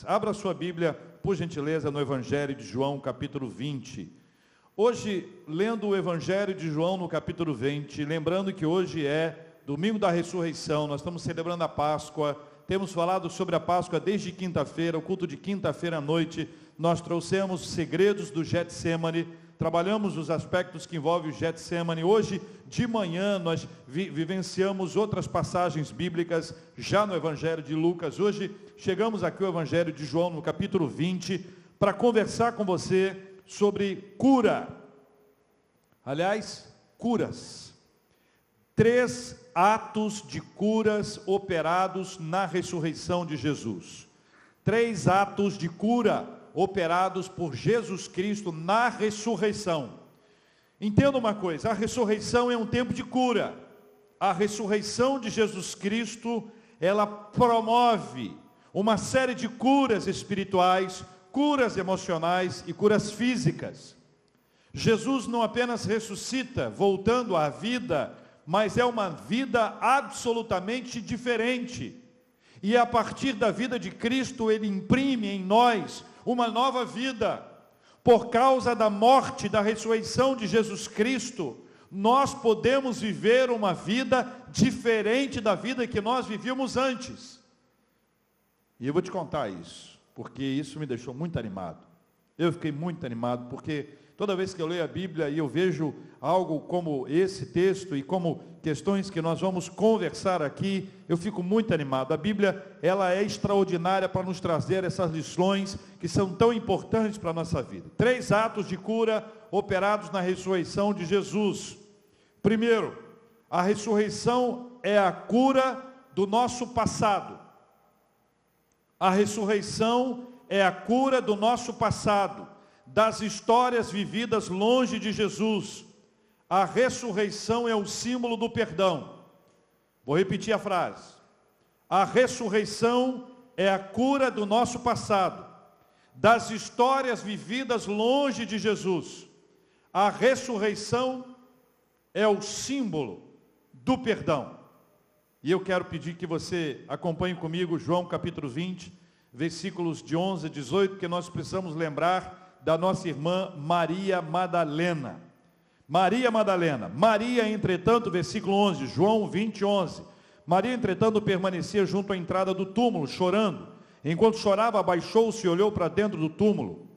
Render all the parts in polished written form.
Abra sua Bíblia, por gentileza, no Evangelho de João, capítulo 20. Hoje, lendo o Evangelho de João no capítulo 20, lembrando que hoje é domingo da ressurreição, nós estamos celebrando a Páscoa, temos falado sobre a Páscoa desde quinta-feira, o culto de quinta-feira à noite, nós trouxemos os segredos do Getsemane, trabalhamos os aspectos que envolvem o Getsemane. Hoje de manhã nós vivenciamos outras passagens bíblicas já no Evangelho de Lucas. Hoje chegamos aqui ao Evangelho de João no capítulo 20 para conversar com você sobre cura. Aliás, curas. 3 atos de curas operados na ressurreição de Jesus. 3 atos de cura operados por Jesus Cristo na ressurreição. Entenda uma coisa, a ressurreição é um tempo de cura. A ressurreição de Jesus Cristo, ela promove uma série de curas espirituais, curas emocionais e curas físicas. Jesus não apenas ressuscita, voltando à vida, mas é uma vida absolutamente diferente. E a partir da vida de Cristo, Ele imprime em nós uma nova vida. Por causa da morte, da ressurreição de Jesus Cristo, nós podemos viver uma vida diferente da vida que nós vivíamos antes. E eu vou te contar isso, porque isso me deixou muito animado. Eu fiquei muito animado, porque toda vez que eu leio a Bíblia e eu vejo algo como esse texto e como questões que nós vamos conversar aqui, eu fico muito animado. A Bíblia, ela é extraordinária para nos trazer essas lições que são tão importantes para a nossa vida. 3 atos de cura operados na ressurreição de Jesus. Primeiro, a ressurreição é a cura do nosso passado. A ressurreição é a cura do nosso passado, das histórias vividas longe de Jesus. A ressurreição é o símbolo do perdão. Vou repetir a frase. A ressurreição é a cura do nosso passado, das histórias vividas longe de Jesus. A ressurreição é o símbolo do perdão. E eu quero pedir que você acompanhe comigo João capítulo 20, versículos de 11 a 18, porque nós precisamos lembrar da nossa irmã Maria Madalena. Maria Madalena. Maria, entretanto, versículo 11, João 20, 11. Maria, entretanto, permanecia junto à entrada do túmulo, chorando. Enquanto chorava, abaixou-se e olhou para dentro do túmulo.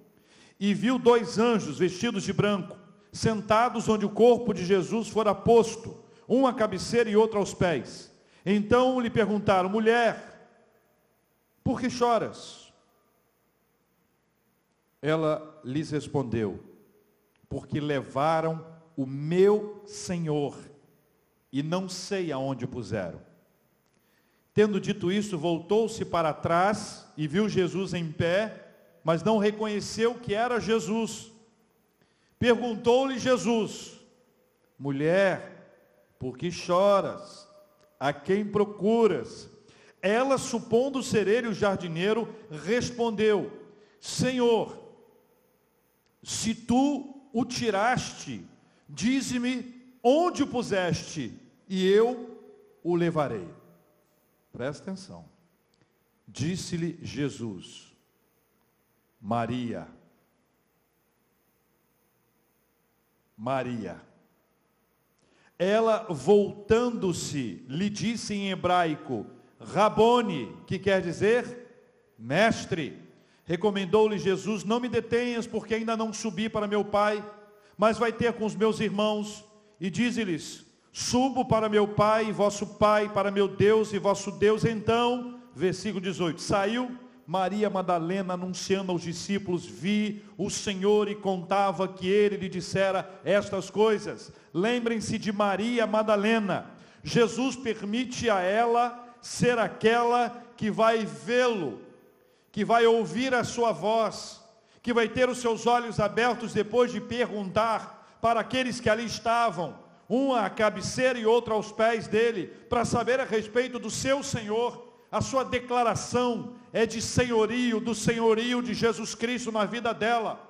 E viu 2 anjos vestidos de branco, sentados onde o corpo de Jesus fora posto, um à cabeceira e outro aos pés. Então lhe perguntaram: mulher, por que choras? Ela lhes respondeu: porque levaram o meu Senhor e não sei aonde o puseram. Tendo dito isso, voltou-se para trás e viu Jesus em pé, mas não reconheceu que era Jesus. Perguntou-lhe Jesus: mulher, por que choras? A quem procuras? Ela, supondo ser ele o jardineiro, respondeu: Senhor, se tu o tiraste, dize-me onde o puseste, e eu o levarei. Presta atenção. Disse-lhe Jesus: Maria. Maria. Ela, voltando-se, lhe disse em hebraico: Rabone, que quer dizer mestre. Recomendou-lhe Jesus: não me detenhas, porque ainda não subi para meu Pai, mas vai ter com os meus irmãos. E dize-lhes: subo para meu Pai e vosso Pai, para meu Deus e vosso Deus. Então, versículo 18, saiu Maria Madalena anunciando aos discípulos: vi o Senhor, e contava que ele lhe dissera estas coisas. Lembrem-se de Maria Madalena. Jesus permite a ela ser aquela que vai vê-lo, que vai ouvir a sua voz, que vai ter os seus olhos abertos depois de perguntar para aqueles que ali estavam, um à cabeceira e outro aos pés dele, para saber a respeito do seu Senhor. A sua declaração é de senhorio, do senhorio de Jesus Cristo na vida dela.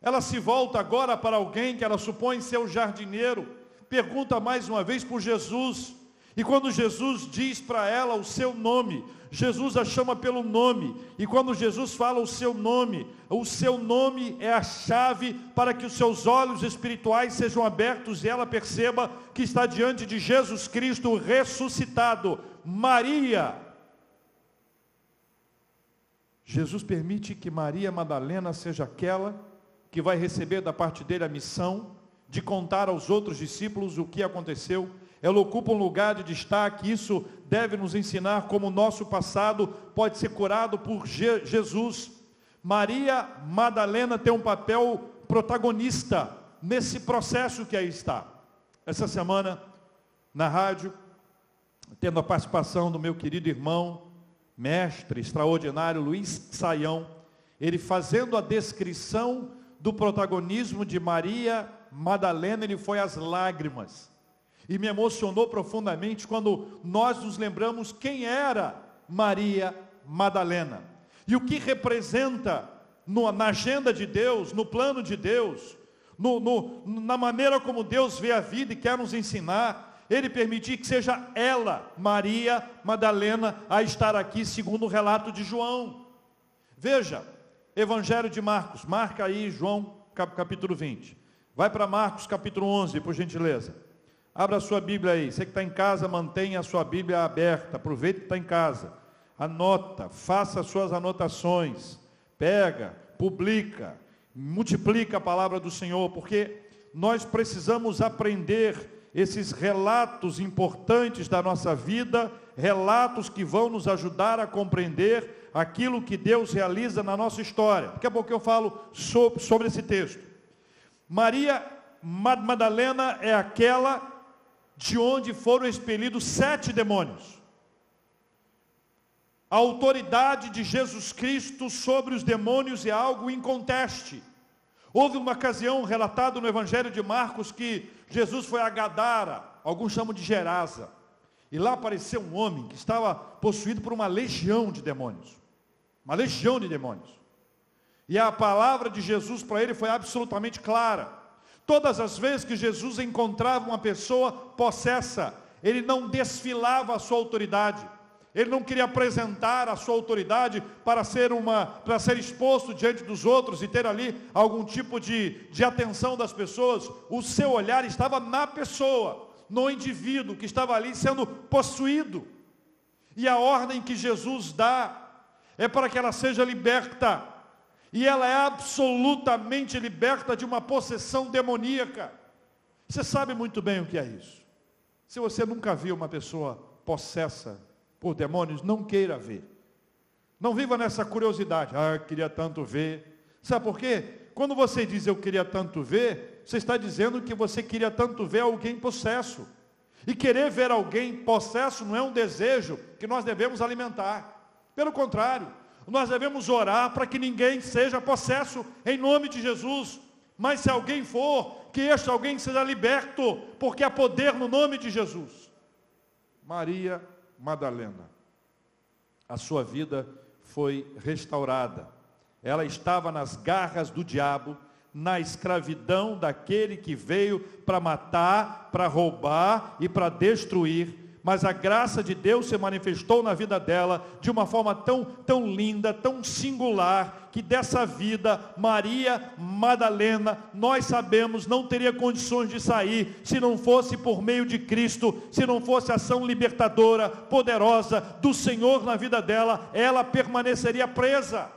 Ela se volta agora para alguém que ela supõe ser o jardineiro, pergunta mais uma vez por Jesus, E quando Jesus diz para ela o seu nome, Jesus a chama pelo nome. E quando Jesus fala o seu nome é a chave para que os seus olhos espirituais sejam abertos e ela perceba que está diante de Jesus Cristo ressuscitado. Maria. Jesus permite que Maria Madalena seja aquela que vai receber da parte dele a missão de contar aos outros discípulos o que aconteceu. Ela ocupa um lugar de destaque. Isso deve nos ensinar como o nosso passado pode ser curado por Jesus. Maria Madalena tem um papel protagonista nesse processo que aí está. Essa semana, na rádio, tendo a participação do meu querido irmão, mestre extraordinário, Luiz Saião, ele fazendo a descrição do protagonismo de Maria Madalena, ele foi às lágrimas. E me emocionou profundamente quando nós nos lembramos quem era Maria Madalena. E o que representa na agenda de Deus, no plano de Deus, na maneira como Deus vê a vida e quer nos ensinar, Ele permitir que seja ela, Maria Madalena, a estar aqui segundo o relato de João. Veja, Evangelho de Marcos, marca aí João capítulo 20. Vai para Marcos capítulo 11, por gentileza. Abra a sua Bíblia aí. Você que está em casa, mantenha a sua Bíblia aberta. Aproveite que está em casa. Anota, faça as suas anotações. Pega, publica, multiplica a palavra do Senhor, porque nós precisamos aprender esses relatos importantes da nossa vida, relatos que vão nos ajudar a compreender aquilo que Deus realiza na nossa história. Daqui a pouco eu falo sobre esse texto. Maria Madalena é aquela de onde foram expelidos 7 demônios. A autoridade de Jesus Cristo sobre os demônios é algo inconteste. Houve uma ocasião relatada no Evangelho de Marcos que Jesus foi a Gadara, alguns chamam de Gerasa, e lá apareceu um homem que estava possuído por uma legião de demônios. Uma legião de demônios. E a palavra de Jesus para ele foi absolutamente clara. Todas as vezes que Jesus encontrava uma pessoa possessa, ele não desfilava a sua autoridade. Ele não queria apresentar a sua autoridade para ser exposto diante dos outros e ter ali algum tipo de atenção das pessoas. O seu olhar estava na pessoa, no indivíduo que estava ali sendo possuído. E a ordem que Jesus dá é para que ela seja liberta. E ela é absolutamente liberta de uma possessão demoníaca. Você sabe muito bem o que é isso. Se você nunca viu uma pessoa possessa por demônios, não queira ver. Não viva nessa curiosidade. Queria tanto ver. Sabe por quê? Quando você diz eu queria tanto ver, você está dizendo que você queria tanto ver alguém possesso. E querer ver alguém possesso não é um desejo que nós devemos alimentar. Pelo contrário, nós devemos orar para que ninguém seja possesso em nome de Jesus. Mas se alguém for, que este alguém seja liberto, porque há poder no nome de Jesus. Maria Madalena, a sua vida foi restaurada. Ela estava nas garras do diabo, na escravidão daquele que veio para matar, para roubar e para destruir. Mas a graça de Deus se manifestou na vida dela de uma forma tão linda, tão singular, que dessa vida, Maria Madalena, nós sabemos, não teria condições de sair, se não fosse por meio de Cristo, se não fosse a ação libertadora, poderosa do Senhor na vida dela, ela permaneceria presa.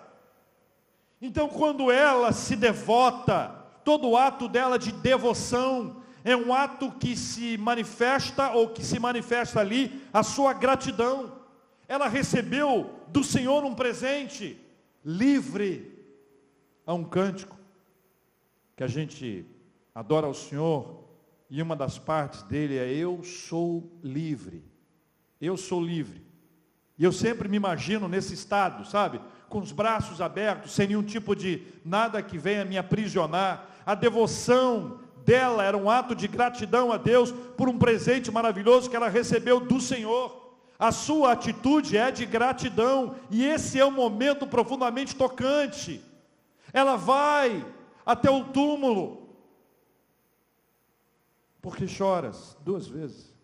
Então, quando ela se devota, todo o ato dela de devoção, é um ato que se manifesta, ou que se manifesta ali, a sua gratidão. Ela recebeu do Senhor um presente, livre. Há um cântico, que a gente adora ao Senhor, e uma das partes dele é, eu sou livre. Eu sou livre. E eu sempre me imagino nesse estado, sabe? Com os braços abertos, sem nenhum tipo de nada que venha me aprisionar. A devoção dela era um ato de gratidão a Deus por um presente maravilhoso que ela recebeu do Senhor. A sua atitude é de gratidão, e esse é um momento profundamente tocante. Ela vai até o túmulo. Por que choras? 2 vezes.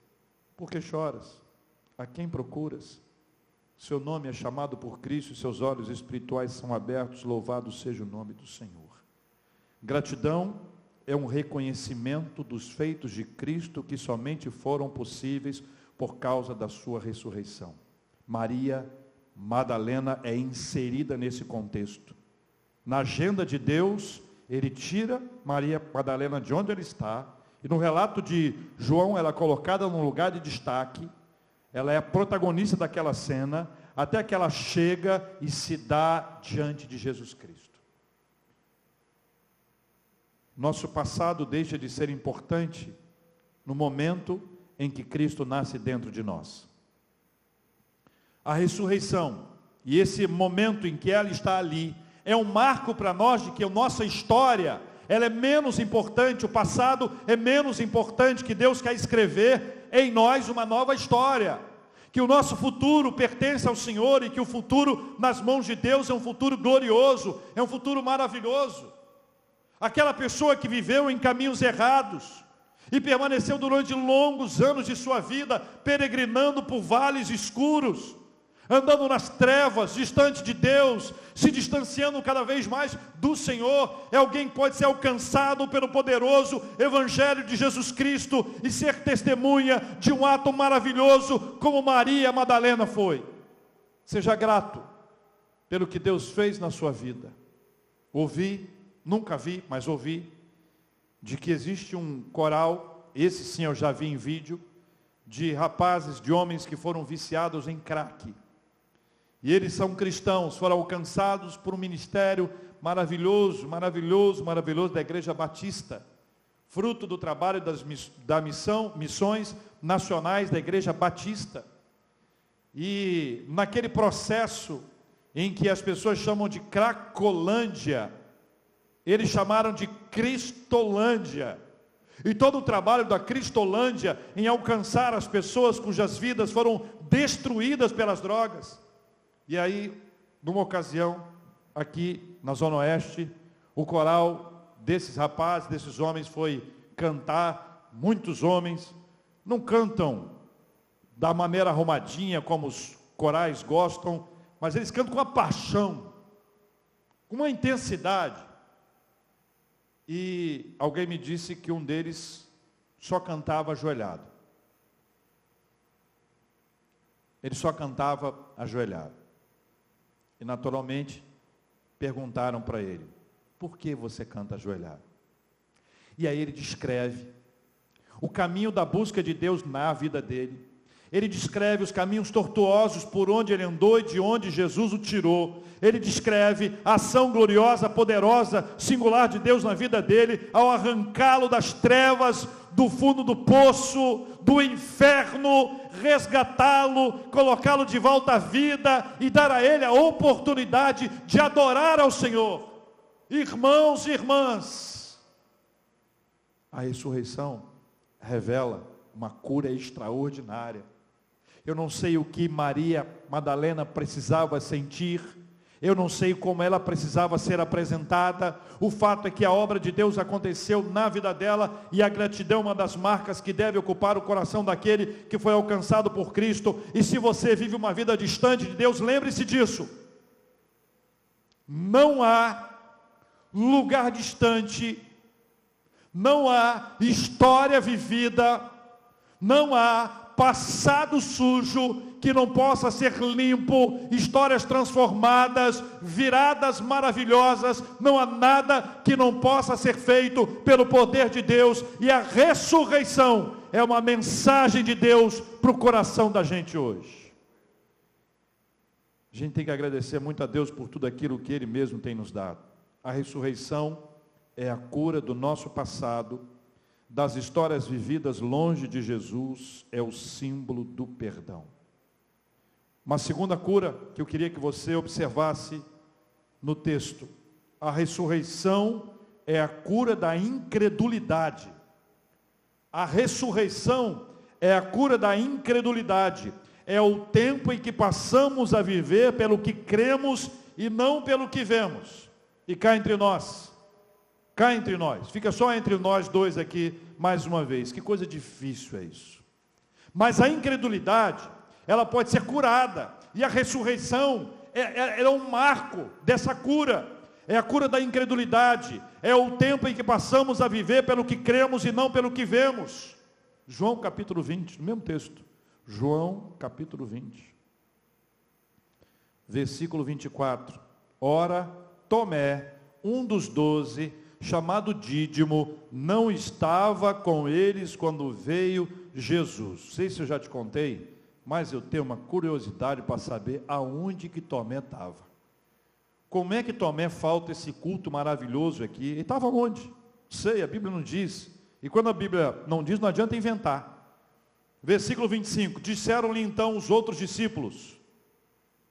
Por que choras? A quem procuras? Seu nome é chamado por Cristo e seus olhos espirituais são abertos. Louvado seja o nome do Senhor. Gratidão é um reconhecimento dos feitos de Cristo que somente foram possíveis por causa da sua ressurreição. Maria Madalena é inserida nesse contexto. Na agenda de Deus, ele tira Maria Madalena de onde ela está, e no relato de João, ela é colocada num lugar de destaque, ela é a protagonista daquela cena, até que ela chega e se dá diante de Jesus Cristo. Nosso passado deixa de ser importante no momento em que Cristo nasce dentro de nós. A ressurreição, e esse momento em que ela está ali, é um marco para nós de que a nossa história, ela é menos importante, o passado é menos importante, que Deus quer escrever em nós uma nova história, que o nosso futuro pertence ao Senhor, e que o futuro nas mãos de Deus é um futuro glorioso, é um futuro maravilhoso. Aquela pessoa que viveu em caminhos errados, e permaneceu durante longos anos de sua vida, peregrinando por vales escuros, andando nas trevas, distante de Deus, se distanciando cada vez mais do Senhor, é alguém que pode ser alcançado pelo poderoso Evangelho de Jesus Cristo, e ser testemunha de um ato maravilhoso, como Maria Madalena foi. Seja grato pelo que Deus fez na sua vida. Ouvi, nunca vi, mas ouvi, de que existe um coral, esse sim eu já vi em vídeo, de rapazes, de homens que foram viciados em crack. E eles são cristãos, foram alcançados por um ministério maravilhoso, maravilhoso, maravilhoso da Igreja Batista, fruto do trabalho missões nacionais da Igreja Batista. E naquele processo em que as pessoas chamam de Cracolândia, eles chamaram de Cristolândia. E todo o trabalho da Cristolândia em alcançar as pessoas cujas vidas foram destruídas pelas drogas. E aí, numa ocasião, aqui na Zona Oeste, o coral desses rapazes, desses homens foi cantar. Muitos homens não cantam da maneira arrumadinha como os corais gostam, mas eles cantam com uma paixão, com uma intensidade. E alguém me disse que um deles só cantava ajoelhado. Ele só cantava ajoelhado. E naturalmente perguntaram para ele: por que você canta ajoelhado? E aí ele descreve o caminho da busca de Deus na vida dele. Ele descreve os caminhos tortuosos por onde ele andou e de onde Jesus o tirou. Ele descreve a ação gloriosa, poderosa, singular de Deus na vida dele, ao arrancá-lo das trevas, do fundo do poço, do inferno, resgatá-lo, colocá-lo de volta à vida e dar a ele a oportunidade de adorar ao Senhor. Irmãos e irmãs, a ressurreição revela uma cura extraordinária. Eu não sei o que Maria Madalena precisava sentir, eu não sei como ela precisava ser apresentada. O fato é que a obra de Deus aconteceu na vida dela, e a gratidão é uma das marcas que deve ocupar o coração daquele que foi alcançado por Cristo. E se você vive uma vida distante de Deus, lembre-se disso. Não há lugar distante, não há história vivida, não há passado sujo que não possa ser limpo, histórias transformadas, viradas maravilhosas. Não há nada que não possa ser feito pelo poder de Deus, e a ressurreição é uma mensagem de Deus para o coração da gente hoje. A gente tem que agradecer muito a Deus por tudo aquilo que Ele mesmo tem nos dado. A ressurreição é a cura do nosso passado, das histórias vividas longe de Jesus, é o símbolo do perdão. Uma segunda cura que eu queria que você observasse no texto: a ressurreição é a cura da incredulidade. A ressurreição é a cura da incredulidade. É o tempo em que passamos a viver pelo que cremos e não pelo que vemos. E cá entre nós, fica só entre nós dois aqui mais uma vez. Que coisa difícil é isso. Mas a incredulidade, ela pode ser curada. E a ressurreição é um marco dessa cura. É a cura da incredulidade. É o tempo em que passamos a viver pelo que cremos e não pelo que vemos. João capítulo 20, no mesmo texto. João capítulo 20. Versículo 24. Ora, Tomé, um dos 12, chamado Dídimo, não estava com eles quando veio Jesus. Não sei se eu já te contei, mas eu tenho uma curiosidade para saber aonde que Tomé estava. Como é que Tomé falta esse culto maravilhoso aqui? Ele estava onde? Não sei, a Bíblia não diz. E quando a Bíblia não diz, não adianta inventar. Versículo 25. Disseram-lhe então os outros discípulos: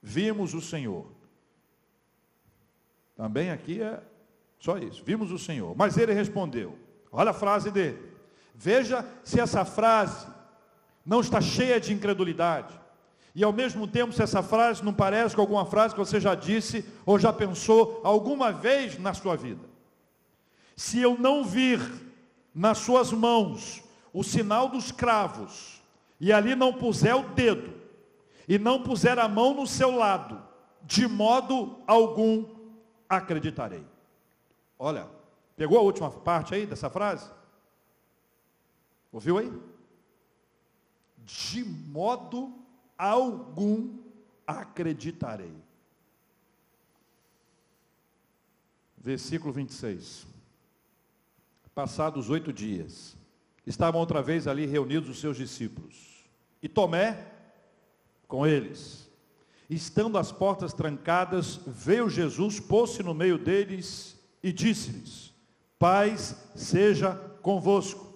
vimos o Senhor. Também aqui é só isso, vimos o Senhor. Mas ele respondeu, olha a frase dele. Veja se essa frase não está cheia de incredulidade. E ao mesmo tempo, se essa frase não parece com alguma frase que você já disse ou já pensou alguma vez na sua vida. Se eu não vir nas suas mãos o sinal dos cravos, e ali não puser o dedo, e não puser a mão no seu lado, de modo algum acreditarei. Olha, pegou a última parte aí dessa frase? Ouviu aí? De modo algum acreditarei. Versículo 26. Passados 8 dias, estavam outra vez ali reunidos os seus discípulos. E Tomé com eles. Estando as portas trancadas, veio Jesus, pôs-se no meio deles e disse-lhes: paz seja convosco.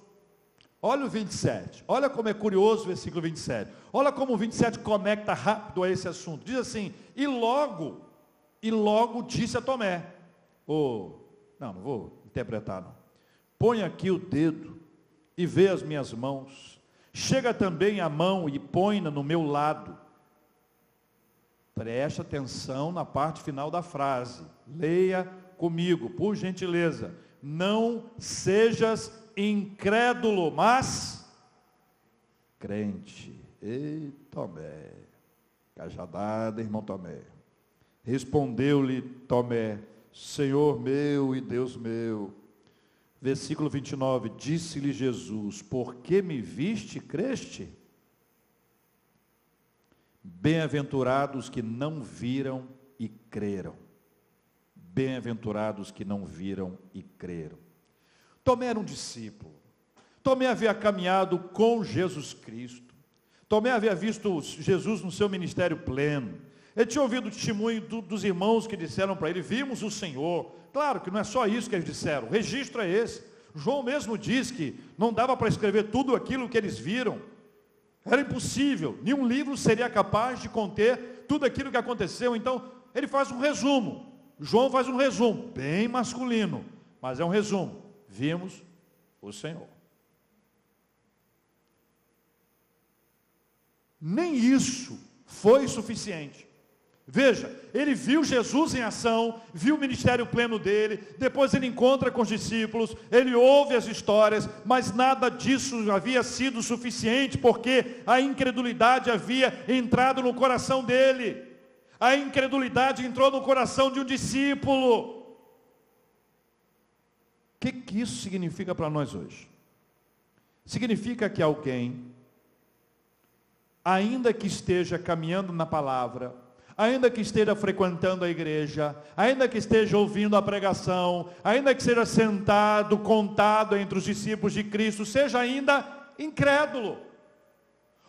Olha o 27, olha como é curioso o versículo 27. Olha como o 27 conecta rápido a esse assunto. Diz assim: e logo disse a Tomé, não vou interpretar não. Põe aqui o dedo e vê as minhas mãos. Chega também a mão e põe-na no meu lado. Preste atenção na parte final da frase. Leia comigo, por gentileza. Não sejas incrédulo, mas crente. Ei, Tomé, cajadada, irmão Tomé. Respondeu-lhe Tomé: Senhor meu e Deus meu. Versículo 29, disse-lhe Jesus: por que me viste, creste? Bem-aventurados que não viram e creram. Bem-aventurados que não viram e creram. Tomé era um discípulo. Tomé havia caminhado com Jesus Cristo. Tomé havia visto Jesus no seu ministério pleno. Ele tinha ouvido o testemunho dos irmãos que disseram para ele: vimos o Senhor. Claro que não é só isso que eles disseram, o registro é esse. João mesmo diz que não dava para escrever tudo aquilo que eles viram. Era impossível, nenhum livro seria capaz de conter tudo aquilo que aconteceu. Então, ele faz um resumo. João faz um resumo, bem masculino, mas é um resumo. Vimos o Senhor. Nem isso foi suficiente. Veja, ele viu Jesus em ação, viu o ministério pleno dele, depois ele encontra com os discípulos, ele ouve as histórias, mas nada disso havia sido suficiente, porque a incredulidade havia entrado no coração dele. A incredulidade entrou no coração de um discípulo. O que isso significa para nós hoje? Significa que alguém, ainda que esteja caminhando na palavra, ainda que esteja frequentando a igreja, ainda que esteja ouvindo a pregação, ainda que seja sentado, contado entre os discípulos de Cristo, seja ainda incrédulo,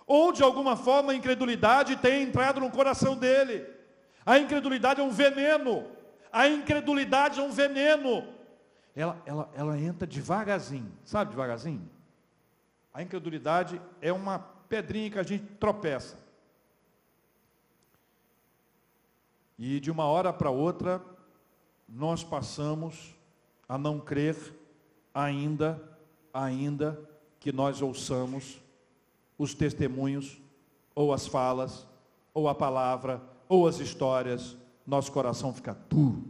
ou de alguma forma a incredulidade tenha entrado no coração dele. A incredulidade é um veneno, a incredulidade é um veneno, ela entra devagarzinho, sabe devagarzinho? A incredulidade é uma pedrinha que a gente tropeça. E de uma hora para outra, nós passamos a não crer ainda que nós ouçamos os testemunhos, ou as falas, ou a palavra, ou as histórias, nosso coração fica duro.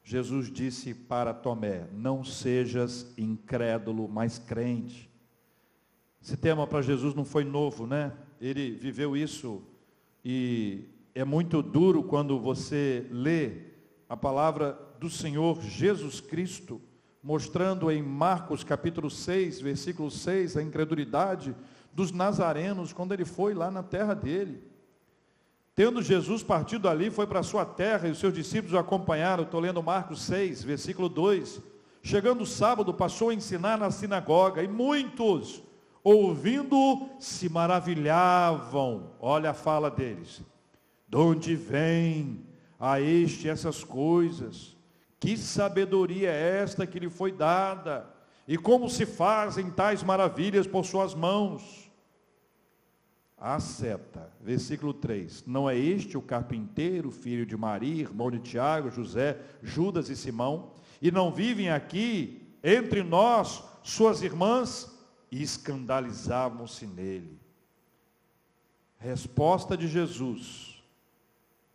Jesus disse para Tomé: não sejas incrédulo, mas crente. Esse tema para Jesus não foi novo, né? Ele viveu isso e é muito duro quando você lê a palavra do Senhor Jesus Cristo, mostrando em Marcos capítulo 6, versículo 6, a incredulidade dos nazarenos quando ele foi lá na terra dele. Tendo Jesus partido ali, foi para a sua terra e os seus discípulos o acompanharam. Estou lendo Marcos 6, versículo 2. Chegando o sábado, passou a ensinar na sinagoga e muitos, ouvindo, se maravilhavam. Olha a fala deles. De onde vem a este essas coisas? Que sabedoria é esta que lhe foi dada? E como se fazem tais maravilhas por suas mãos? A seta, versículo 3, não é este o carpinteiro, filho de Maria, irmão de Tiago, José, Judas e Simão? E não vivem aqui, entre nós, suas irmãs? E escandalizavam-se nele. Resposta de Jesus,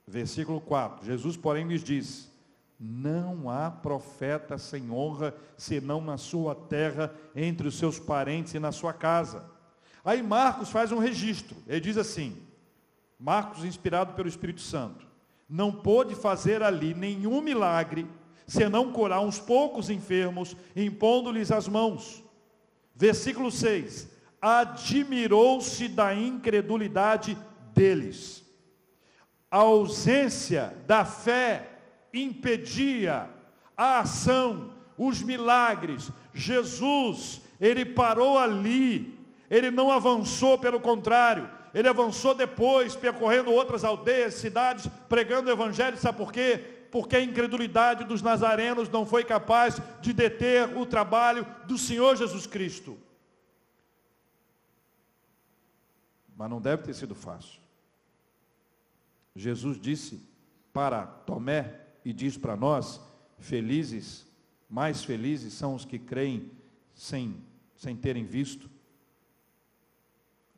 versículo 4, Jesus porém lhes diz, não há profeta sem honra, senão na sua terra, entre os seus parentes e na sua casa. Aí Marcos faz um registro, ele diz assim, Marcos inspirado pelo Espírito Santo, não pôde fazer ali nenhum milagre, senão curar uns poucos enfermos, impondo-lhes as mãos. Versículo 6, admirou-se da incredulidade deles. A ausência da fé impedia a ação, os milagres. Jesus, ele parou ali, ele não avançou, pelo contrário, ele avançou depois, percorrendo outras aldeias, cidades, pregando o evangelho. Sabe por quê? Porque a incredulidade dos nazarenos não foi capaz de deter o trabalho do Senhor Jesus Cristo. Mas não deve ter sido fácil. Jesus disse para Tomé, e diz para nós, felizes, mais felizes são os que creem sem terem visto.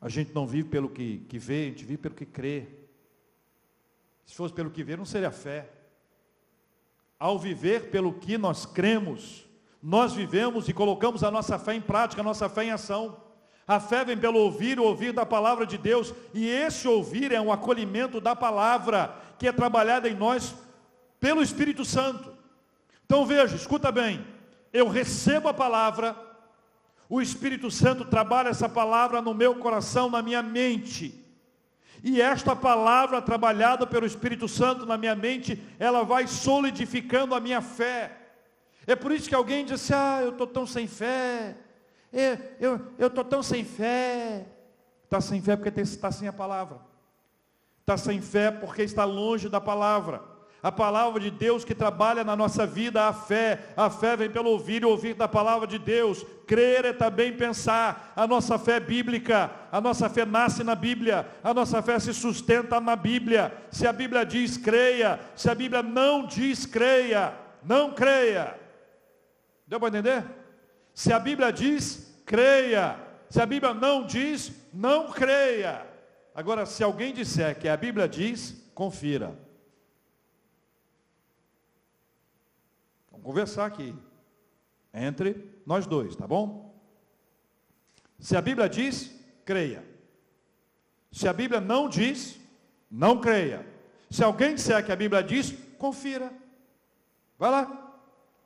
A gente não vive pelo que vê, a gente vive pelo que crê. Se fosse pelo que vê, não seria fé. Ao viver pelo que nós cremos, nós vivemos e colocamos a nossa fé em prática, a nossa fé em ação. A fé vem pelo ouvir, o ouvir da palavra de Deus, e esse ouvir é um acolhimento da palavra, que é trabalhada em nós pelo Espírito Santo. Então veja, escuta bem, eu recebo a palavra, o Espírito Santo trabalha essa palavra no meu coração, na minha mente, e esta palavra trabalhada pelo Espírito Santo na minha mente, ela vai solidificando a minha fé. É por isso que alguém diz assim, eu estou tão sem fé, eu estou tão sem fé. Está sem fé porque está sem a palavra, está sem fé porque está longe da palavra. A palavra de Deus que trabalha na nossa vida, a fé vem pelo ouvir e ouvir da palavra de Deus. Crer é também pensar. A nossa fé é bíblica, a nossa fé nasce na Bíblia, a nossa fé se sustenta na Bíblia. Se a Bíblia diz, creia. Se a Bíblia não diz, creia. Não creia. Deu para entender? Se a Bíblia diz, creia. Se a Bíblia não diz, não creia. Agora, se alguém disser que a Bíblia diz, confira. Vamos conversar aqui, entre nós dois, tá bom? Se a Bíblia diz, creia. Se a Bíblia não diz, não creia. Se alguém disser que a Bíblia diz, confira. Vai lá,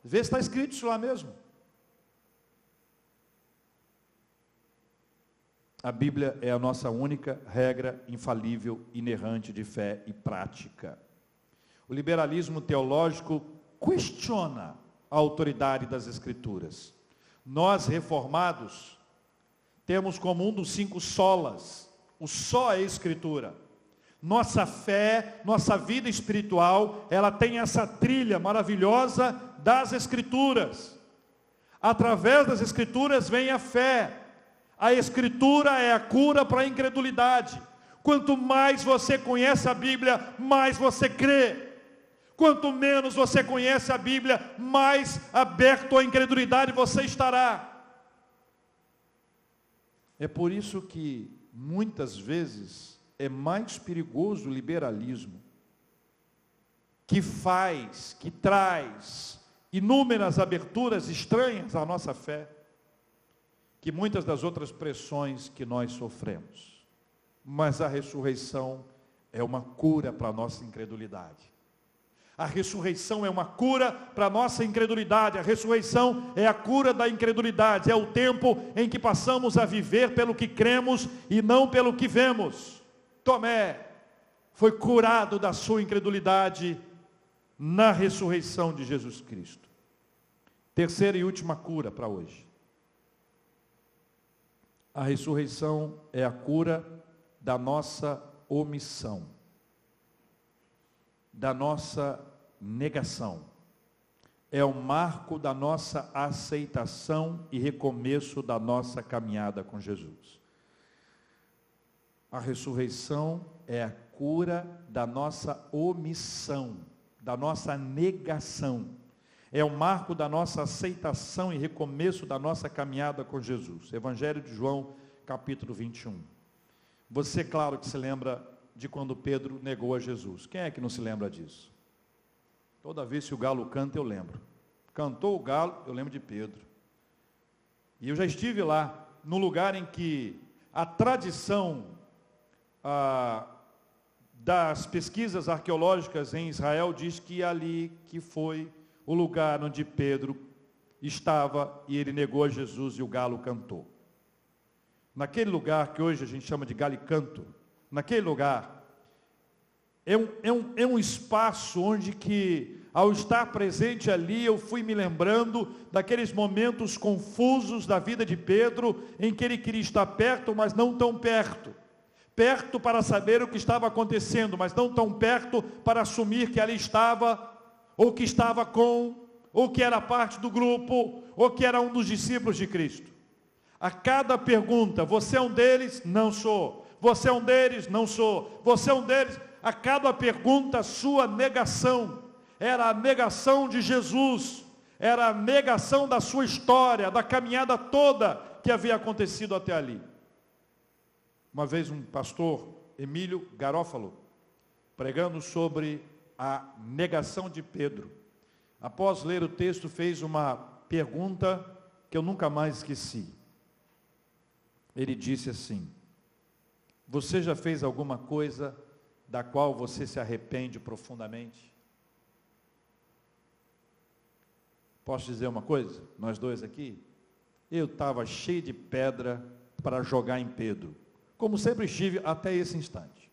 vê se está escrito isso lá mesmo. A Bíblia é a nossa única regra infalível, inerrante de fé e prática. O liberalismo teológico questiona a autoridade das Escrituras. Nós, reformados, temos como um dos 5 solas, o só é a Escritura. Nossa fé, nossa vida espiritual, ela tem essa trilha maravilhosa das Escrituras. Através das Escrituras vem a fé. A Escritura é a cura para a incredulidade. Quanto mais você conhece a Bíblia, mais você crê. Quanto menos você conhece a Bíblia, mais aberto à incredulidade você estará. É por isso que, muitas vezes, é mais perigoso o liberalismo, que traz inúmeras aberturas estranhas à nossa fé. que muitas das outras pressões que nós sofremos. Mas a ressurreição é uma cura para a nossa incredulidade. A ressurreição é uma cura para a nossa incredulidade. A ressurreição é a cura da incredulidade. É o tempo em que passamos a viver pelo que cremos e não pelo que vemos. Tomé foi curado da sua incredulidade na ressurreição de Jesus Cristo. Terceira e última cura para hoje. A ressurreição é a cura da nossa omissão, da nossa negação. É o marco da nossa aceitação e recomeço da nossa caminhada com Jesus. A ressurreição é a cura da nossa omissão, da nossa negação. É o marco da nossa aceitação e recomeço da nossa caminhada com Jesus. Evangelho de João, capítulo 21. Você, claro que se lembra de quando Pedro negou a Jesus. Quem é que não se lembra disso? Toda vez que o galo canta, eu lembro. Cantou o galo, eu lembro de Pedro. E eu já estive lá, no lugar em que a tradição das pesquisas arqueológicas em Israel diz que ali que foi o lugar onde Pedro estava e ele negou a Jesus e o galo cantou. Naquele lugar que hoje a gente chama de galicanto, naquele lugar, é um espaço onde que, ao estar presente ali, eu fui me lembrando daqueles momentos confusos da vida de Pedro, em que ele queria estar perto, mas não tão perto. Perto para saber o que estava acontecendo, mas não tão perto para assumir que ali estava, ou que estava com, ou que era parte do grupo, ou que era um dos discípulos de Cristo. A cada pergunta, você é um deles? Não sou. Você é um deles? Não sou. Você é um deles? A cada pergunta, sua negação era a negação de Jesus, era a negação da sua história, da caminhada toda que havia acontecido até ali. Uma vez um pastor, Emílio Garófalo, pregando sobre a negação de Pedro, após ler o texto, fez uma pergunta que eu nunca mais esqueci. Ele disse assim: você já fez alguma coisa da qual você se arrepende profundamente? Posso dizer uma coisa? Nós dois aqui, eu estava cheio de pedra para jogar em Pedro, como sempre estive até esse instante.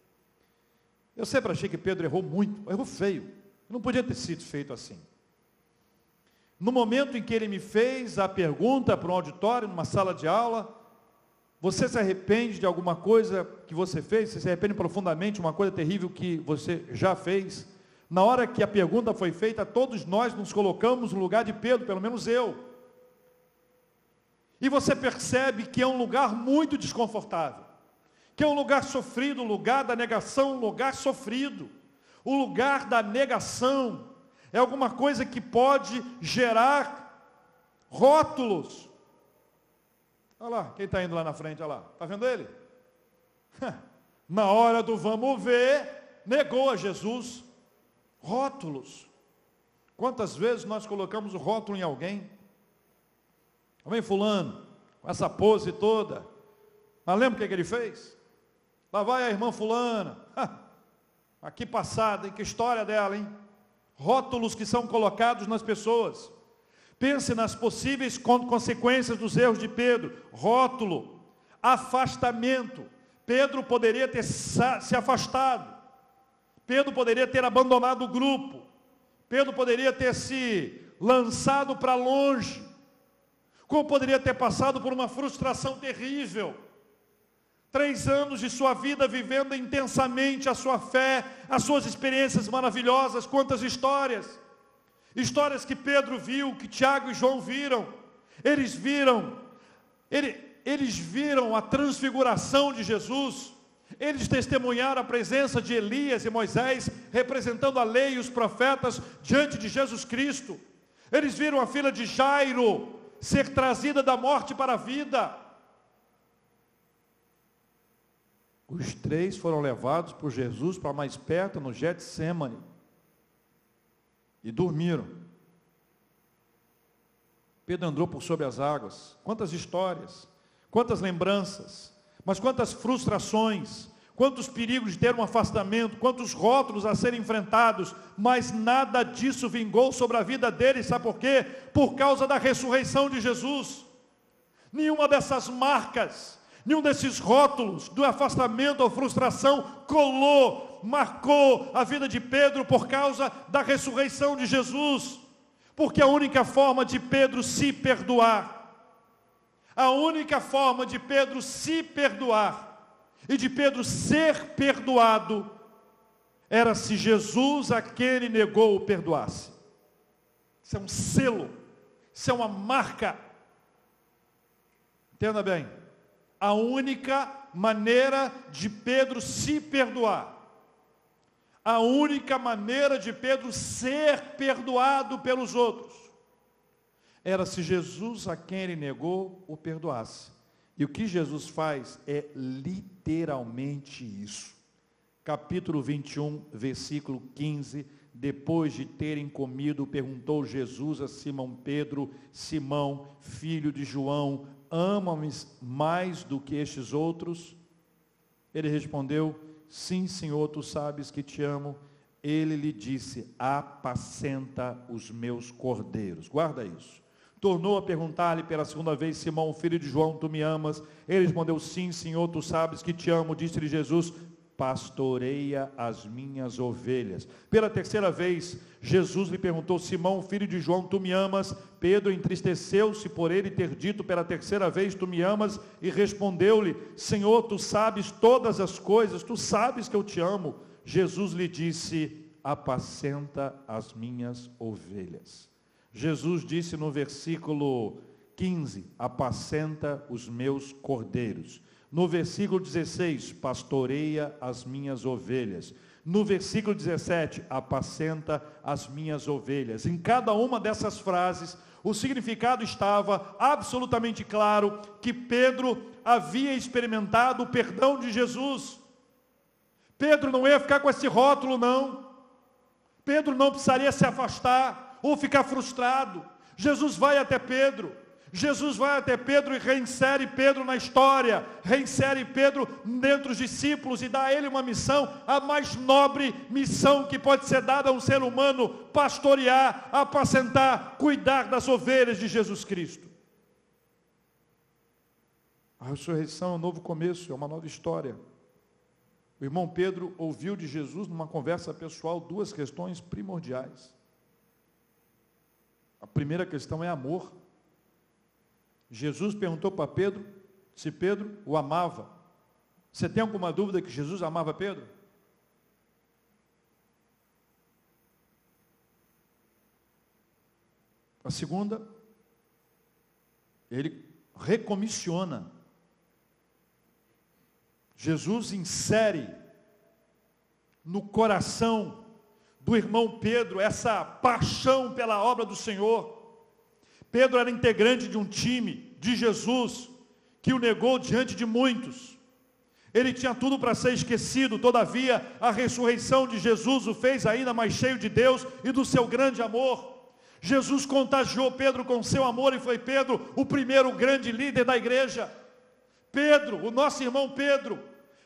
Eu sempre achei que Pedro errou muito, errou feio, não podia ter sido feito assim. No momento em que ele me fez a pergunta para um auditório, numa sala de aula: você se arrepende de alguma coisa que você fez? Você se arrepende profundamente de uma coisa terrível que você já fez? Na hora que a pergunta foi feita, todos nós nos colocamos no lugar de Pedro, pelo menos eu. E você percebe que é um lugar muito desconfortável, que é um lugar sofrido, o lugar da negação, um lugar sofrido. O lugar da negação é alguma coisa que pode gerar rótulos. Olha lá, quem está indo lá na frente, olha lá, está vendo ele? Na hora do vamos ver, negou a Jesus. Rótulos. Quantas vezes nós colocamos o rótulo em alguém? Vem fulano, com essa pose toda. Mas lembra o que ele fez? Lá vai a irmã fulana. Aqui passada, que história dela, hein? Rótulos que são colocados nas pessoas. Pense nas possíveis consequências dos erros de Pedro. Rótulo, afastamento. Pedro poderia ter se afastado. Pedro poderia ter abandonado o grupo. Pedro poderia ter se lançado para longe. Como poderia ter passado por uma frustração terrível. 3 anos de sua vida vivendo intensamente a sua fé, as suas experiências maravilhosas. Quantas histórias! Histórias que Pedro viu, que Tiago e João viram. Eles viram a transfiguração de Jesus. Eles testemunharam a presença de Elias e Moisés, representando a lei e os profetas diante de Jesus Cristo. Eles viram a filha de Jairo ser trazida da morte para a vida. Os 3 foram levados por Jesus para mais perto, no Getsêmani, e dormiram. Pedro andou por sobre as águas. Quantas histórias! quantas lembranças, mas quantas frustrações, quantos perigos de ter um afastamento, quantos rótulos a serem enfrentados, mas nada disso vingou sobre a vida dele, sabe por quê? Por causa da ressurreição de Jesus. Nenhuma dessas marcas, nenhum desses rótulos do afastamento ou frustração marcou a vida de Pedro por causa da ressurreição de Jesus. Porque a única forma de Pedro se perdoar, a única forma de Pedro se perdoar e de Pedro ser perdoado era se Jesus, a quem ele negou, o perdoasse. Isso é um selo, isso é uma marca. Entenda bem, a única maneira de Pedro se perdoar, a única maneira de Pedro ser perdoado pelos outros, era se Jesus, a quem ele negou, o perdoasse. E o que Jesus faz é literalmente isso. Capítulo 21, versículo 15, depois de terem comido, perguntou Jesus a Simão Pedro: Simão, filho de João, ama-me mais do que estes outros? Ele respondeu: sim, Senhor, tu sabes que te amo. Ele lhe disse: apacenta os meus cordeiros. Guarda isso. Tornou a perguntar-lhe pela segunda vez: Simão, filho de João, tu me amas? Ele respondeu: sim, Senhor, tu sabes que te amo. Disse-lhe Jesus: pastoreia as minhas ovelhas. Pela terceira vez, Jesus lhe perguntou: Simão, filho de João, tu me amas? Pedro entristeceu-se por ele ter dito pela terceira vez: tu me amas? E respondeu-lhe: Senhor, tu sabes todas as coisas, tu sabes que eu te amo. Jesus lhe disse: apacenta as minhas ovelhas. Jesus disse no versículo 15: apacenta os meus cordeiros. No versículo 16, pastoreia as minhas ovelhas. No versículo 17, apacenta as minhas ovelhas. Em cada uma dessas frases, o significado estava absolutamente claro que Pedro havia experimentado o perdão de Jesus. Pedro não ia ficar com esse rótulo, não. Pedro não precisaria se afastar ou ficar frustrado. Jesus vai até Pedro. Jesus vai até Pedro e reinsere Pedro na história, reinsere Pedro dentre os discípulos e dá a ele uma missão, a mais nobre missão que pode ser dada a um ser humano: pastorear, apacentar, cuidar das ovelhas de Jesus Cristo. A ressurreição é um novo começo, é uma nova história. O irmão Pedro ouviu de Jesus numa conversa pessoal duas questões primordiais. A primeira questão é amor. Jesus perguntou para Pedro se Pedro o amava. Você tem alguma dúvida que Jesus amava Pedro? A segunda, ele recomissiona. Jesus insere no coração do irmão Pedro essa paixão pela obra do Senhor. Pedro era integrante de um time de Jesus que o negou diante de muitos. Ele tinha tudo para ser esquecido, todavia a ressurreição de Jesus o fez ainda mais cheio de Deus e do seu grande amor. Jesus contagiou Pedro com seu amor e foi Pedro o primeiro grande líder da igreja. Pedro, o nosso irmão Pedro,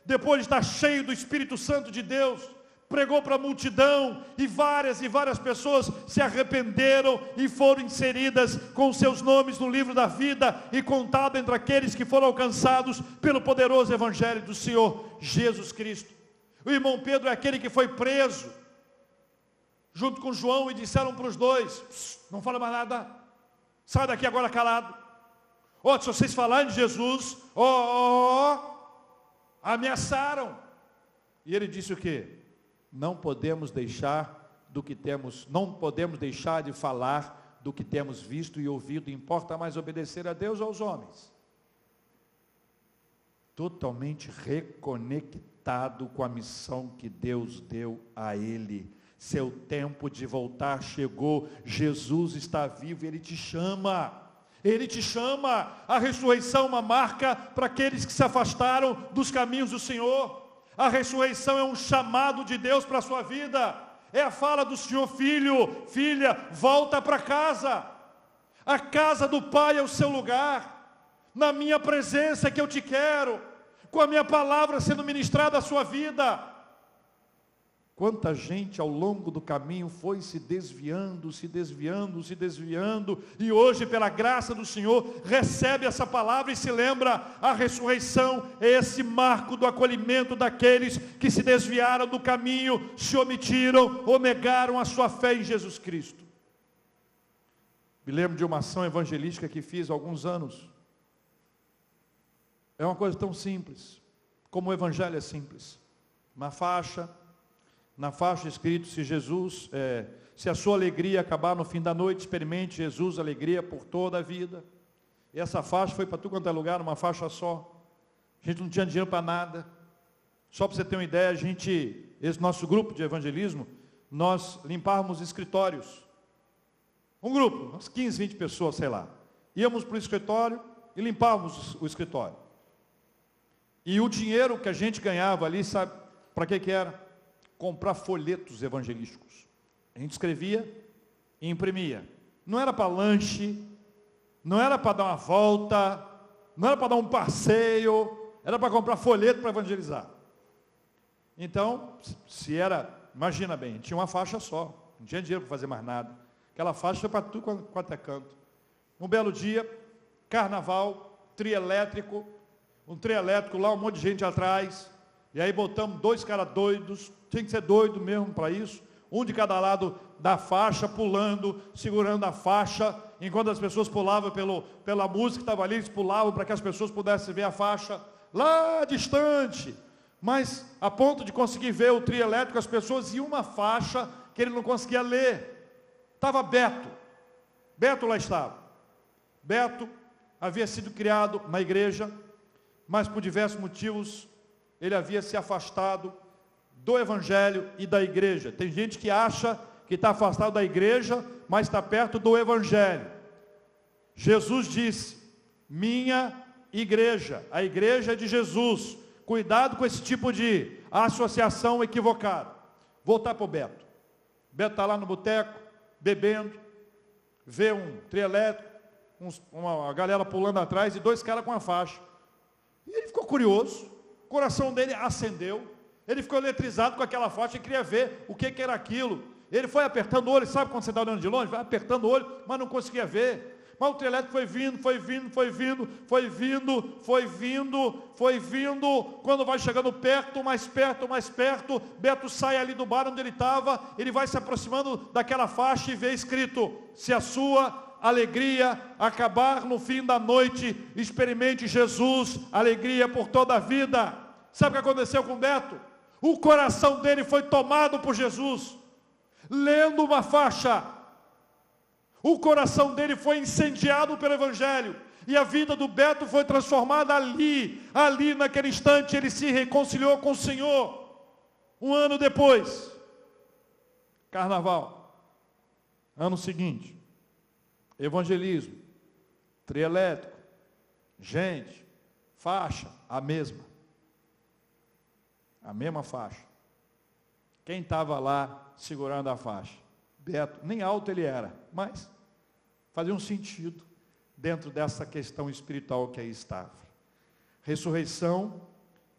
depois de estar cheio do Espírito Santo de Deus, pregou para a multidão e várias pessoas se arrependeram e foram inseridas com seus nomes no livro da vida e contado entre aqueles que foram alcançados pelo poderoso evangelho do Senhor Jesus Cristo. O irmão Pedro é aquele que foi preso junto com João e disseram para os dois: não fala mais nada, sai daqui agora calado. Se vocês falarem de Jesus, ameaçaram. E ele disse o quê? Não podemos deixar de falar do que temos visto e ouvido. Importa mais obedecer a Deus ou aos homens. Totalmente reconectado com a missão que Deus deu a ele. Seu tempo de voltar chegou. Jesus está vivo e Ele te chama. Ele te chama. A ressurreição é uma marca para aqueles que se afastaram dos caminhos do Senhor. A ressurreição é um chamado de Deus para a sua vida. É a fala do Senhor: filho, filha, volta para casa. A casa do Pai é o seu lugar. Na minha presença que eu te quero, com a minha palavra sendo ministrada à sua vida. Quanta gente ao longo do caminho foi se desviando, e hoje, pela graça do Senhor, recebe essa palavra e se lembra: a ressurreição é esse marco do acolhimento daqueles que se desviaram do caminho, se omitiram ou negaram a sua fé em Jesus Cristo. Me lembro de uma ação evangelística que fiz há alguns anos. É uma coisa tão simples, como o evangelho é simples. Na faixa escrito: se a sua alegria acabar no fim da noite, experimente Jesus, alegria por toda a vida. E essa faixa foi para tudo quanto é lugar, uma faixa só. A gente não tinha dinheiro para nada. Só para você ter uma ideia, esse nosso grupo de evangelismo, nós limpávamos escritórios. Um grupo, umas 15, 20 pessoas, sei lá. Íamos para o escritório e limpávamos o escritório. E o dinheiro que a gente ganhava ali, sabe para que era? Comprar folhetos evangelísticos. A gente escrevia e imprimia. Não era para lanche, não era para dar uma volta, não era para dar um passeio, era para comprar folheto para evangelizar. Então, imagina bem, tinha uma faixa só, não tinha dinheiro para fazer mais nada. Aquela faixa foi para tudo quanto é canto. Um belo dia, carnaval, trio elétrico lá, um monte de gente atrás. E aí botamos 2 caras doidos, tinha que ser doido mesmo para isso, um de cada lado da faixa, pulando, segurando a faixa, enquanto as pessoas pulavam pela música que estava ali, eles pulavam para que as pessoas pudessem ver a faixa lá distante, mas a ponto de conseguir ver o trio elétrico, as pessoas, e uma faixa que ele não conseguia ler. Estava Beto lá estava. Beto havia sido criado na igreja, mas por diversos motivos ele havia se afastado do evangelho e da igreja. Tem gente que acha que está afastado da igreja, mas está perto do evangelho. Jesus disse: minha igreja, a igreja é de Jesus. Cuidado com esse tipo de associação equivocada. Voltar para o Beto. Beto está lá no boteco, bebendo, vê um trio elétrico, uma galera pulando atrás e 2 caras com a faixa. E ele ficou curioso. O coração dele acendeu, ele ficou eletrizado com aquela faixa e queria ver o que era aquilo. Ele foi apertando o olho, sabe quando você está olhando de longe? Vai apertando o olho, mas não conseguia ver. Mas o trio elétrico foi vindo, quando vai chegando perto, mais perto, Beto sai ali do bar onde ele estava, ele vai se aproximando daquela faixa e vê escrito: se a sua alegria acabar no fim da noite, experimente Jesus, alegria por toda a vida. Sabe o que aconteceu com Beto? O coração dele foi tomado por Jesus, lendo uma faixa. O coração dele foi incendiado pelo evangelho, e a vida do Beto foi transformada ali naquele instante. Ele se reconciliou com o Senhor. Um ano depois, carnaval, ano seguinte, evangelismo, trio elétrico, gente, faixa, a mesma faixa. Quem estava lá segurando a faixa? Beto. Nem alto ele era, mas fazia um sentido dentro dessa questão espiritual que aí estava. Ressurreição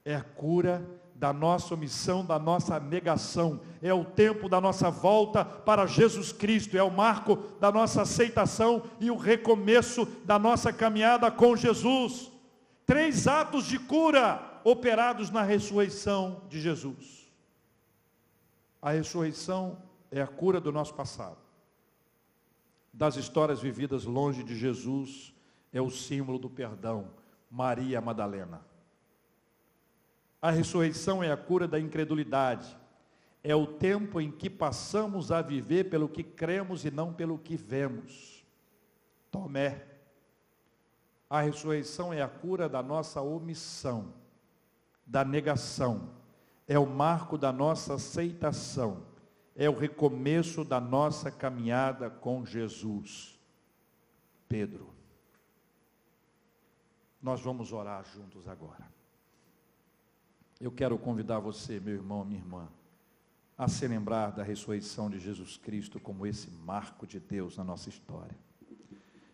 é a cura da nossa omissão, da nossa negação, é o tempo da nossa volta para Jesus Cristo, é o marco da nossa aceitação e o recomeço da nossa caminhada com Jesus. 3 atos de cura operados na ressurreição de Jesus. A ressurreição é a cura do nosso passado, das histórias vividas longe de Jesus, é o símbolo do perdão. Maria Madalena. A ressurreição é a cura da incredulidade, é o tempo em que passamos a viver pelo que cremos e não pelo que vemos. Tomé. A ressurreição é a cura da nossa omissão, da negação, é o marco da nossa aceitação, é o recomeço da nossa caminhada com Jesus. Pedro. Nós vamos orar juntos agora. Eu quero convidar você, meu irmão, minha irmã, a se lembrar da ressurreição de Jesus Cristo como esse marco de Deus na nossa história.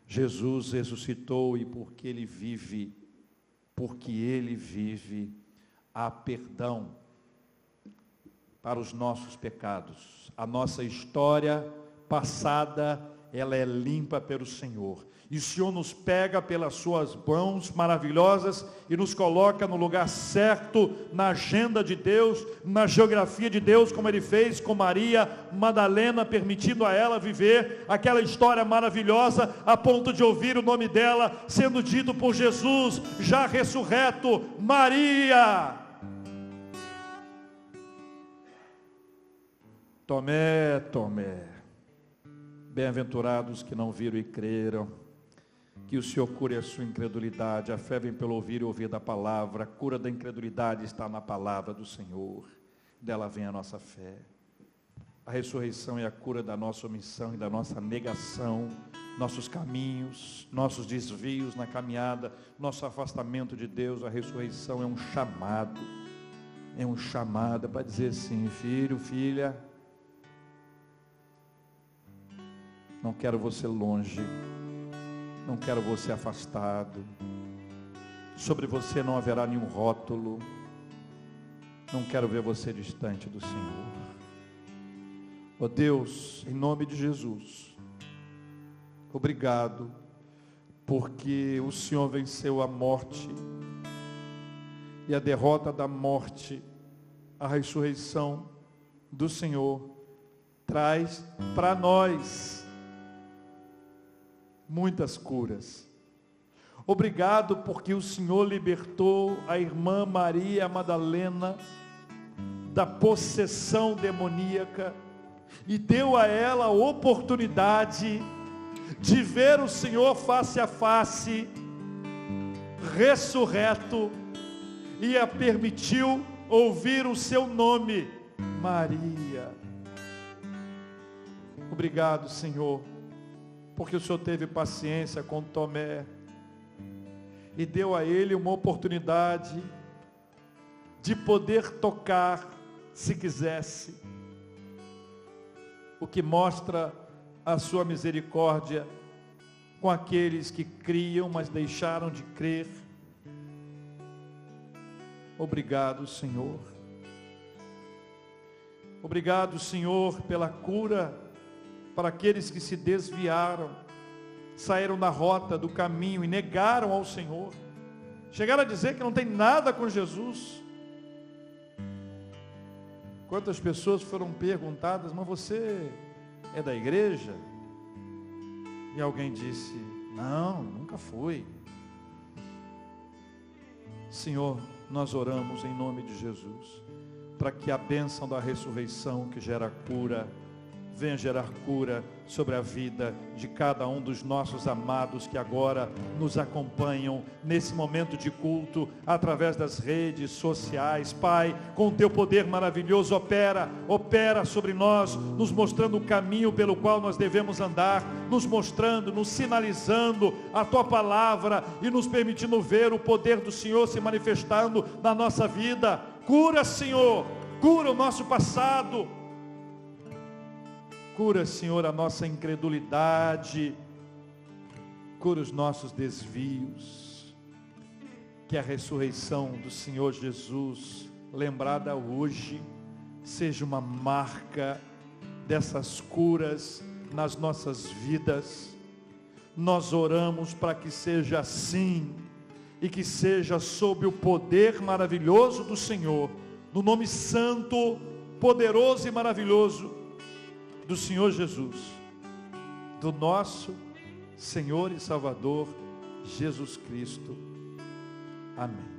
Jesus ressuscitou e porque Ele vive, há perdão para os nossos pecados. A nossa história passada, ela é limpa pelo Senhor. E o Senhor nos pega pelas suas mãos maravilhosas e nos coloca no lugar certo, na agenda de Deus, na geografia de Deus, como Ele fez com Maria Madalena, permitindo a ela viver aquela história maravilhosa, a ponto de ouvir o nome dela sendo dito por Jesus, já ressurreto: Maria! Tomé, Tomé, bem-aventurados que não viram e creram. Que o Senhor cure a sua incredulidade. A fé vem pelo ouvir e ouvir da palavra. A cura da incredulidade está na palavra do Senhor. Dela vem a nossa fé. A ressurreição é a cura da nossa omissão e da nossa negação, nossos caminhos, nossos desvios na caminhada, nosso afastamento de Deus. A ressurreição é um chamado para dizer assim: filho, filha, não quero você longe, não quero você afastado, sobre você não haverá nenhum rótulo, não quero ver você distante do Senhor. Ó Deus, em nome de Jesus, obrigado, porque o Senhor venceu a morte, e a derrota da morte, a ressurreição do Senhor, traz para nós muitas curas. Obrigado porque o Senhor libertou a irmã Maria Madalena da possessão demoníaca e deu a ela a oportunidade de ver o Senhor face a face, ressurreto, e a permitiu ouvir o seu nome, Maria. Obrigado, Senhor, porque o Senhor teve paciência com Tomé e deu a ele uma oportunidade de poder tocar, se quisesse, o que mostra a sua misericórdia com aqueles que criam, mas deixaram de crer. Obrigado, Senhor. Obrigado, Senhor, pela cura para aqueles que se desviaram, saíram da rota, do caminho e negaram ao Senhor, chegaram a dizer que não tem nada com Jesus. Quantas pessoas foram perguntadas: mas você é da igreja? E alguém disse: não, nunca fui. Senhor, nós oramos em nome de Jesus, para que a bênção da ressurreição que gera cura, venha gerar cura sobre a vida de cada um dos nossos amados que agora nos acompanham nesse momento de culto, através das redes sociais. Pai, com o teu poder maravilhoso, opera sobre nós, nos mostrando o caminho pelo qual nós devemos andar, nos mostrando, nos sinalizando a tua palavra e nos permitindo ver o poder do Senhor se manifestando na nossa vida. Cura, Senhor, cura o nosso passado. Cura, Senhor, a nossa incredulidade, cura os nossos desvios, que a ressurreição do Senhor Jesus, lembrada hoje, seja uma marca dessas curas nas nossas vidas. Nós oramos para que seja assim, e que seja sob o poder maravilhoso do Senhor, no nome santo, poderoso e maravilhoso do Senhor Jesus, do nosso Senhor e Salvador Jesus Cristo. Amém.